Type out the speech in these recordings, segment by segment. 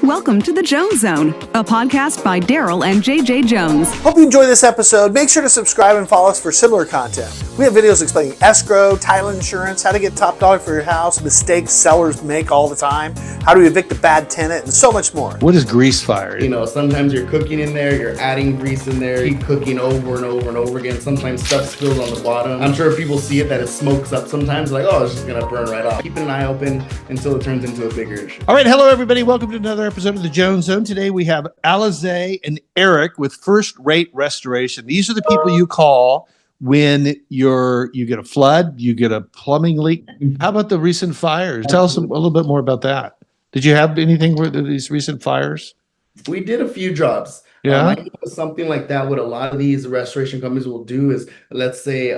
Welcome to the Jones Zone, a podcast by Darryl and JJ Jones. Hope you enjoy this episode. Make sure to subscribe and follow us for similar content. We have videos explaining escrow, title insurance, how to get top dollar for your house, mistakes sellers make all the time, how to evict a bad tenant, and so much more. What is grease fire? You know, sometimes you're cooking in there, you're adding grease in there, keep cooking over and over and over again. Sometimes stuff spills on the bottom. I'm sure people see it that it smokes up sometimes, like, oh, it's just gonna burn right off. Keeping an eye open until it turns into a bigger issue. All right, hello everybody. Welcome to another episode of the Jones Zone. Today we have Alize and Erik with First Rate Restoration. These are the people you call when you get a flood, you get a plumbing leak. How about the recent fires? Tell us a little bit more about that. Did you have anything with these recent fires? We did a few jobs. Yeah. Something like that, what a lot of these restoration companies will do is, let's say,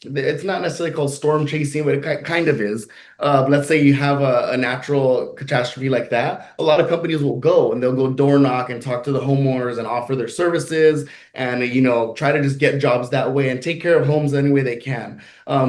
it's not necessarily called storm chasing, but it kind of is. Let's say you have a natural catastrophe like that. A lot of companies will go and they'll go door knock and talk to the homeowners and offer their services and, try to just get jobs that way and take care of homes any way they can.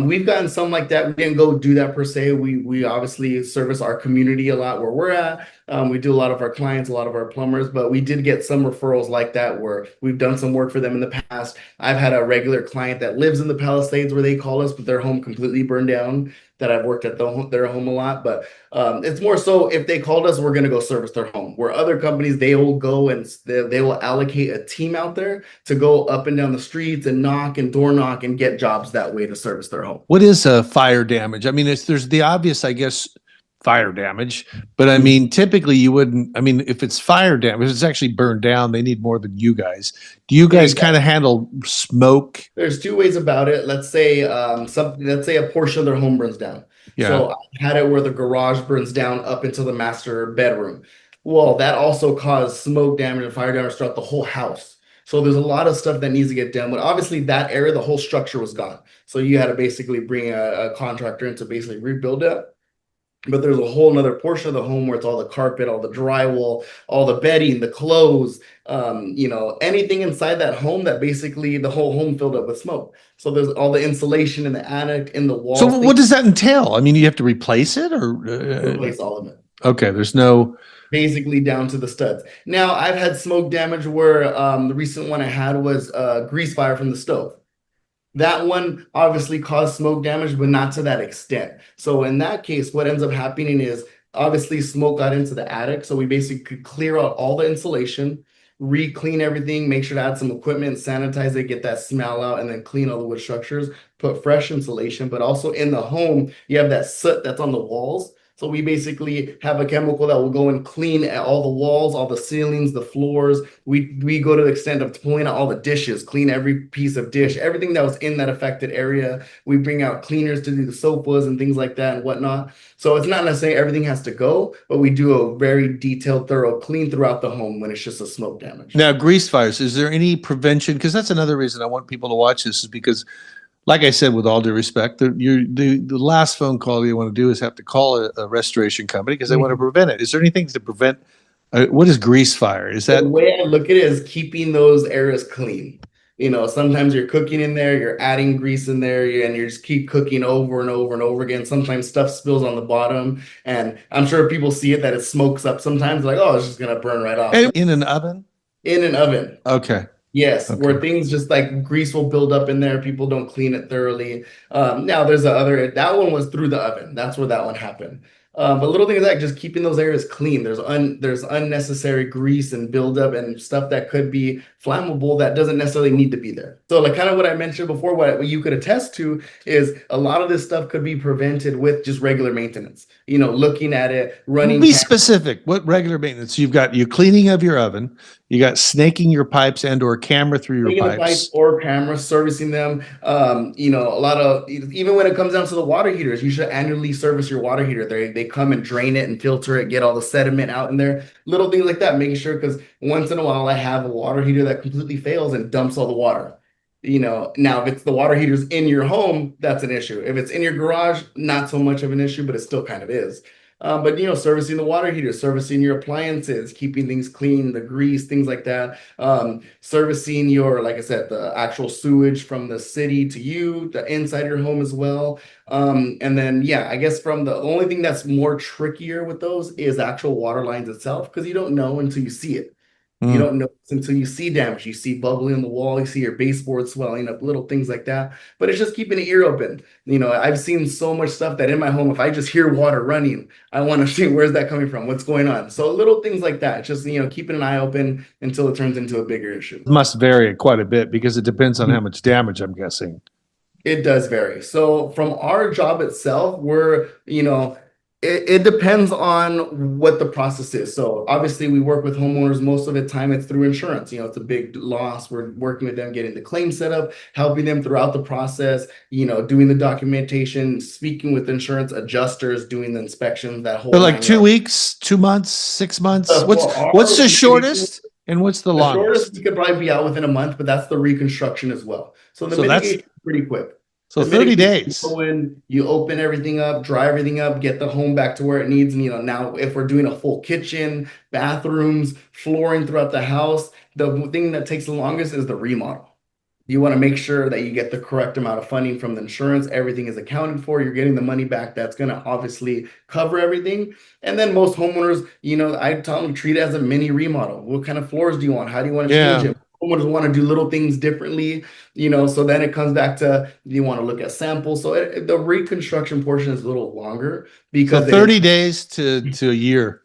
We've gotten some like that. We didn't go do that per se. We obviously service our community a lot where we're at. We do a lot of our clients, a lot of our plumbers, but we did get some referrals like that where we've done some work for them in the past. I've had a regular client that lives in the Palisades where they call us, but their home completely burned down, that I've worked at their home a lot. But it's more so if they called us, we're going to go service their home. Where other companies, they will go and they will allocate a team out there to go up and down the streets and knock and door knock and get jobs that way to service their home. What is fire damage? I mean, there's the obvious, I guess, fire damage, but I mean, typically you wouldn't, if it's fire damage, it's actually burned down, they need more than you guys. Do you guys kind of handle smoke? There's two ways about it. Let's say let's say a portion of their home burns down. Yeah. So I had it where the garage burns down up into the master bedroom. Well, that also caused smoke damage and fire damage throughout the whole house. So there's a lot of stuff that needs to get done. But obviously that area, the whole structure was gone. So you had to basically bring a contractor in to basically rebuild it. But there's a whole nother portion of the home where it's all the carpet, all the drywall, all the bedding, the clothes, anything inside that home that basically the whole home filled up with smoke. So there's all the insulation in the attic, in the walls. So what does that entail? I mean, you have to replace it or replace all of it. Okay, there's no. Basically down to the studs. Now I've had smoke damage where the recent one I had was grease fire from the stove. That one obviously caused smoke damage, but not to that extent. So in that case, what ends up happening is obviously smoke got into the attic. So we basically could clear out all the insulation, re-clean everything, make sure to add some equipment, sanitize it, get that smell out, and then clean all the wood structures, put fresh insulation. But also in the home, you have that soot that's on the walls. So we basically have a chemical that will go and clean all the walls, all the ceilings, the floors. We go to the extent of pulling out all the dishes, clean every piece of dish, everything that was in that affected area. We bring out cleaners to do the sofas and things like that and whatnot. So it's not necessarily everything has to go, but we do a very detailed, thorough clean throughout the home when it's just a smoke damage. Now, grease fires, is there any prevention? Because that's another reason I want people to watch this is because, like I said, with all due respect, the last phone call you want to do is have to call a restoration company because they want to prevent it. Is there anything to prevent? What is grease fire? Is that the way I look at it is keeping those areas clean. Sometimes you're cooking in there, you're adding grease in there, and you just keep cooking over and over and over again. Sometimes stuff spills on the bottom, and I'm sure people see it that it smokes up. Sometimes like, oh, it's just gonna burn right off. In an oven? In an oven. Okay. Yes, okay. Where things just like grease will build up in there. People don't clean it thoroughly. Now there's that one was through the oven. That's where that one happened. But little things like just keeping those areas clean. There's unnecessary grease and buildup and stuff that could be flammable that doesn't necessarily need to be there. So like kind of what I mentioned before, what you could attest to is a lot of this stuff could be prevented with just regular maintenance. Looking at it, running. Be specific. What regular maintenance? You've got your cleaning of your oven. You got snaking your pipes and or camera through your pipes. Or camera, servicing them. A lot of, even when it comes down to the water heaters, you should annually service your water heater. They come and drain it and filter it, get all the sediment out in there. Little things like that, making sure, because once in a while I have a water heater that completely fails and dumps all the water. Now if it's the water heaters in your home, that's an issue. If it's in your garage, not so much of an issue, but it still kind of is. But servicing the water heater, servicing your appliances, keeping things clean, the grease, things like that. Servicing your, like I said, the actual sewage from the city to you, the inside of your home as well. And then, yeah, I guess from the only thing that's more trickier with those is actual water lines itself, because you don't know until you see it. You Mm. don't know until you see damage. You see bubbling on the wall, you see your baseboard swelling up, little things like that. But it's just keeping an ear open. I've seen so much stuff that in my home, if I just hear water running, I want to see where's that coming from, what's going on. So little things like that, just keeping an eye open until it turns into a bigger issue. It must vary quite a bit because it depends on how much damage, I'm guessing. It does vary. So from our job itself, it depends on what the process is. So obviously we work with homeowners most of the time it's through insurance. It's a big loss. We're working with them, getting the claim set up, helping them throughout the process, doing the documentation, speaking with insurance adjusters, doing the inspections, that whole So like 9 yards. 2 weeks, 2 months, 6 months. For What's the our shortest and what's the the shortest we longest? could probably be out within a month, but that's the reconstruction as well. So the So that's mitigation is pretty quick. so The 30 mitigation, you days. go in, you open everything up, dry everything up, get the home back to where it needs. And now if we're doing a full kitchen, bathrooms, flooring throughout the house, the thing that takes the longest is the remodel. You want to make sure that you get the correct amount of funding from the insurance. Everything is accounted for. You're getting the money back. That's going to obviously cover everything. And then most homeowners, I tell them treat it as a mini remodel. What kind of floors do you want? How do you want to change Yeah. it? Homeowners want to do little things differently, so then it comes back to you want to look at samples. So the reconstruction portion is a little longer So because 30 days to a year.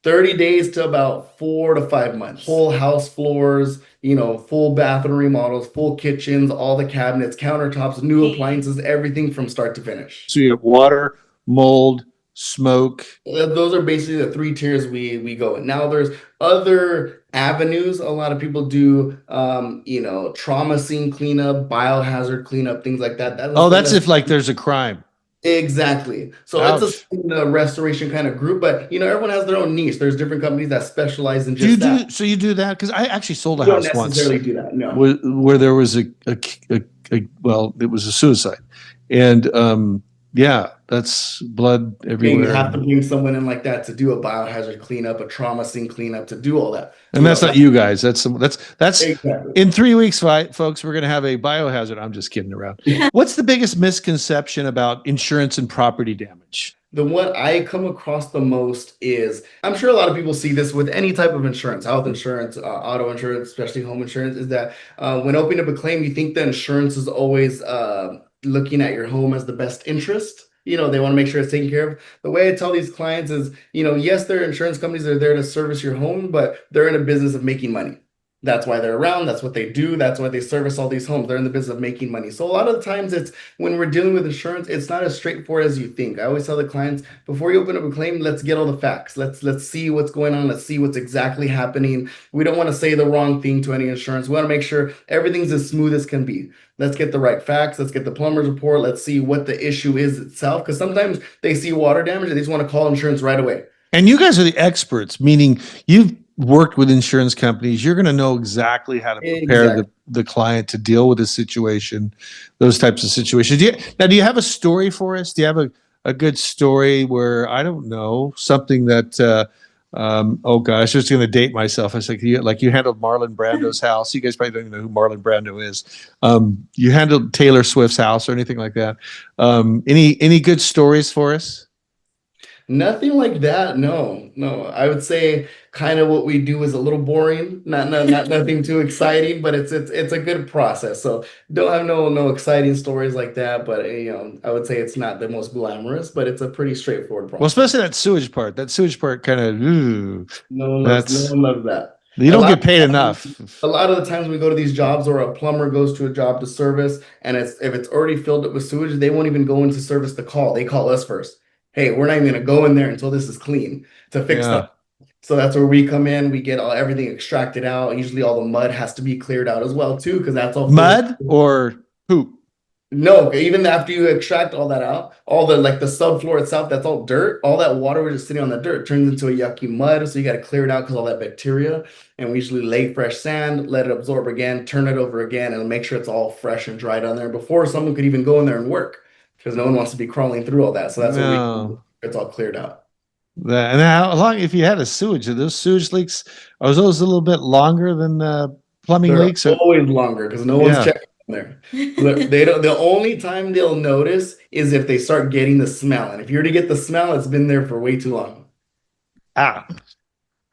30 days to about 4 to 5 months. Whole house floors, full bathroom remodels, full kitchens, all the cabinets, countertops, new appliances, everything from start to finish. So you have water, mold, smoke. Those are basically the 3 tiers we go in. Now there's other avenues. A lot of people do, trauma scene cleanup, biohazard cleanup, things like that. Oh, that's if like there's a crime. Exactly. So Ouch. it's a restoration kind of group, but everyone has their own niche. There's different companies that specialize in Do you just do that. so you do that? Because I actually sold a You don't house once necessarily do that. No. where there was well, it was a suicide. And yeah, that's blood You everywhere. have to bring someone in like that to do a biohazard cleanup, a trauma scene cleanup, to do all that. And that's not you guys. That's Exactly. in 3 weeks, folks. We're going to have a biohazard. I'm just kidding around. What's the biggest misconception about insurance and property damage? The one I come across the most is, I'm sure a lot of people see this with any type of insurance, health insurance, auto insurance, especially home insurance, is that when opening up a claim, you think the insurance is always looking at your home as the best interest. They want to make sure it's taken care of. The way I tell these clients is, yes, their insurance companies are there to service your home, but they're in a business of making money. That's why they're around. That's what they do. That's why they service all these homes. They're in the business of making money. So a lot of the times it's when we're dealing with insurance, it's not as straightforward as you think. I always tell the clients, before you open up a claim, let's get all the facts. Let's see what's going on. Let's see what's exactly happening. We don't want to say the wrong thing to any insurance. We want to make sure everything's as smooth as can be. Let's get the right facts. Let's get the plumber's report. Let's see what the issue is itself. Because sometimes they see water damage and they just want to call insurance right away. And you guys are the experts, meaning you've worked with insurance companies. You're going to know exactly how to prepare Exactly. the client to deal with a situation, those types of situations. Do you have a story for us? Do you have a good story where, I don't know, something that, oh gosh, I was going to date myself. I was like, you handled Marlon Brando's house. You guys probably don't even know who Marlon Brando is. You handled Taylor Swift's house or anything like that. Any good stories for us? Nothing like that. No. I would say kind of what we do is a little boring. Not nothing too exciting, but it's a good process. So don't have no exciting stories like that. But I would say it's not the most glamorous, but it's a pretty straightforward Well, process. especially that sewage part. That sewage part kind of, No one loves that. you A don't lot get paid of enough. A lot of the times we go to these jobs or a plumber goes to a job to service, and if it's already filled up with sewage, they won't even go in to service the call. They call us first. Hey, we're not even going to go in there until this is clean to fix Yeah. stuff. So that's where we come in. We get everything extracted out. Usually all the mud has to be cleared out as well too, because that's all Mud or poop? No, even after you extract all that out, all the like the subfloor itself, that's all dirt. All that water was just sitting on the dirt turns into a yucky mud. So you got to clear it out because all that bacteria. And we usually lay fresh sand, let it absorb again, turn it over again, and make sure it's all fresh and dried on there before someone could even go in there and work. Because no one wants to be crawling through all that. So that's what No. it's all cleared out. And how long, if you had a sewage, are those sewage leaks, are those a little bit longer than plumbing They're leaks? always longer because no one's checking there. They don't. The only time they'll notice is if they start getting the smell. And if you're to get the smell, it's been there for way too long. Ah,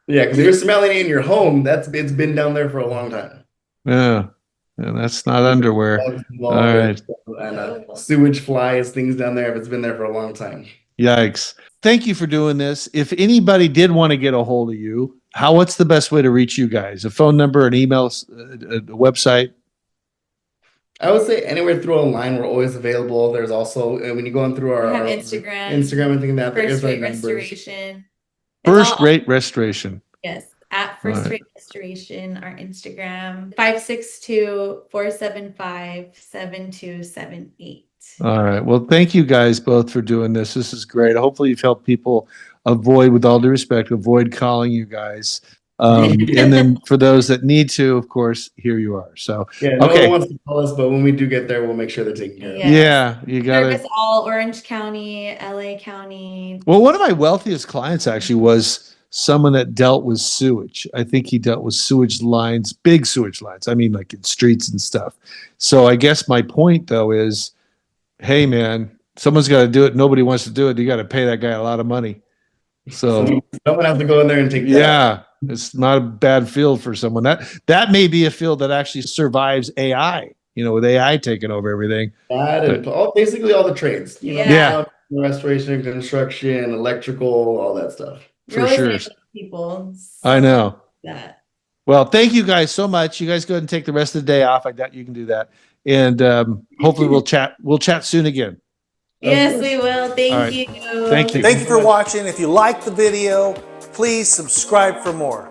Yeah, because if you're smelling it in your home, it's been down there for a long time. yeah. And that's not underwear. All right. And sewage flies, things down there if it's been there for a long time. Yikes. Thank you for doing this. If anybody did want to get a hold of you, what's the best way to reach you guys? A phone number, an email, a website? I would say anywhere through online, we're always available. There's also when you go on through We our have Instagram, and things that First there's our Rate numbers. Restoration. It's First all- Rate Restoration. Yes, at First All right. Rate Restoration, our Instagram, 562-475-7278. All right. Well, thank you guys both for doing this. This is great. Hopefully you've helped people with all due respect, avoid calling you guys. And then for those that need to, of course, here you are. So, Yeah, no okay. one wants to call us, but when we do get there, we'll make sure they're taken care of. Yes. Yeah, you got to. Service all Orange County, LA County. Well, one of my wealthiest clients actually was someone that dealt with sewage. I think he dealt with sewage lines, big sewage lines. I mean, like in streets and stuff. So I guess my point though is, hey man, someone's got to do it. Nobody wants to do it. You got to pay that guy a lot of money. So someone has to go in there and take that. yeah, it's not a bad field for someone. That may be a field that actually survives AI, with AI taking over everything. That and basically all the trades. Yeah. Restoration, construction, electrical, all that stuff. We're For always sure. people. I know. That. Well, thank you guys so much. You guys go ahead and take the rest of the day off. I doubt you can do that. And hopefully we'll chat soon again. Yes, we will. Thank All right. you. Thank you. Thank you for watching. If you liked the video, please subscribe for more.